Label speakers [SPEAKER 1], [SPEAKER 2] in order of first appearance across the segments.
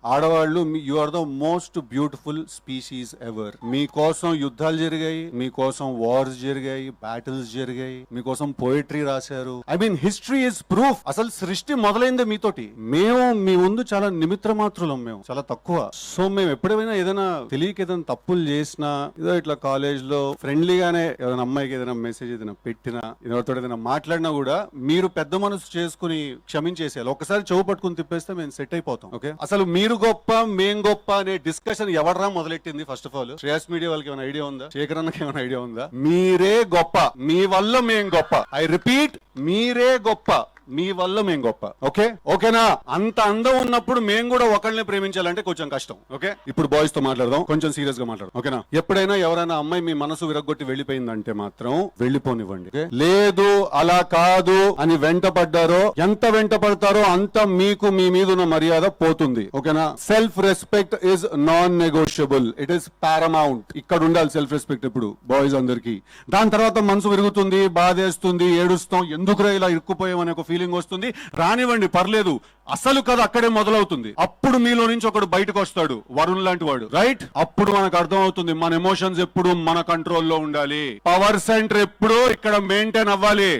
[SPEAKER 1] ఆడవాళ్ళు you are the most beautiful species ever. మీకోసం యుద్ధాలు జరిగాయి, మీకోసం వార్స్ జరిగాయి, బ్యాటిల్స్ జరిగాయి, మీకోసం పోయిటరీ రాశారు. I mean history is proof. అసలు సృష్టి మొదలైందే మీతోటి. మేము మీ ముందు చాలా నిమిత్ర మాత్రులం, మేము చాలా తక్కువ. సో మేము ఎప్పుడైనా ఏదైనా తెలియక ఏదైనా తప్పులు చేసినా, ఏదో ఇట్లా కాలేజ్ లో ఫ్రెండ్లీగానే ఏదైనా అమ్మాయికి ఏదైనా మెసేజ్ ఏదైనా పెట్టినా, ఎవరితో ఏదైనా మాట్లాడినా కూడా మీరు పెద్ద మనసు చేసుకుని క్షమించేసేయాలి. ఒకసారి చెవు పట్టుకుని తిప్పేస్తే మేము సెట్ అయిపోతాం. ఓకే, అసలు మీరు గొప్ప మేం గొప్ప అనే డిస్కషన్ ఎవడరా మొదలెట్టింది? First of all Shreyas media వాళ్ళకి ఏమైనా ఐడియా ఉందా? శేఖర్ అన్నకి ఏమైనా ఐడియా ఉందా? మీరే గొప్ప, మీ వల్ల మేం గొప్ప. ఐ రిపీట్, మీరే గొప్ప, మీ వల్ల మేం గొప్ప. ఓకే, ఓకేనా? అంత అందం ఉన్నప్పుడు మేము కూడా ఒకళ్ళని ప్రేమించాలంటే కొంచెం కష్టం. ఓకే, ఇప్పుడు బాయ్స్ తో మాట్లాడదాం, కొంచెం సీరియస్ గా మాట్లాడదాం. ఓకేనా? ఎప్పుడైనా ఎవరైనా అమ్మాయి మీ మనసు విరగొట్టి వెళ్ళిపోయిందంటే మాత్రం వెళ్ళిపోనివ్వండి. లేదు అలా కాదు అని వెంట పడ్డారో, ఎంత వెంట పడతారో అంత మీకు మీ మీద ఉన్న మర్యాద పోతుంది. ఓకేనా? Self respect is non negotiable, it is paramount. ఇక్కడ ఉండాలి సెల్ఫ్ రెస్పెక్ట్ ఇప్పుడు బాయ్స్ అందరికి. దాని తర్వాత మనసు విరుగుతుంది, బాధేస్తుంది, ఏడుస్తాం, ఎందుకురా ఇలా ఇరుక్కుపోయామని ఒక ఫీలింగ్ వస్తుంది. రానివ్వండి, పర్లేదు. అసలు కథ అక్కడే మొదలవుతుంది. అప్పుడు మీలో నుంచి ఒకడు బయటకు వస్తాడు, వరుణ్ లాంటి వాడు. రైట్? అప్పుడు మనకు అర్థం అవుతుంది మన ఎమోషన్స్ ఎప్పుడు మన కంట్రోల్లో ఉండాలి. పవర్ సెంటర్ ఎప్పుడు ఇక్కడ మెయింటైన్ అవ్వాలి.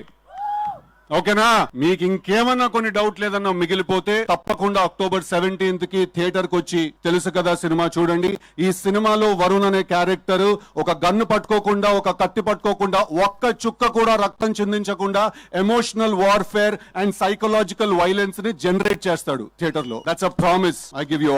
[SPEAKER 1] ఓకేనా? మీకు ఇంకేమన్నా కొన్ని డౌట్ లేదన్నా మిగిలిపోతే తప్పకుండా అక్టోబర్ 17th కి థియేటర్ కు వచ్చి తెలుసు కదా సినిమా చూడండి. ఈ సినిమాలో వరుణ్ అనే క్యారెక్టర్ ఒక గన్ను పట్టుకోకుండా, ఒక కత్తి పట్టుకోకుండా, ఒక్క చుక్క కూడా రక్తం చిందించకుండా emotional warfare and psychological violence ని జనరేట్ చేస్తాడు థియేటర్ లో. That's a promise I give you.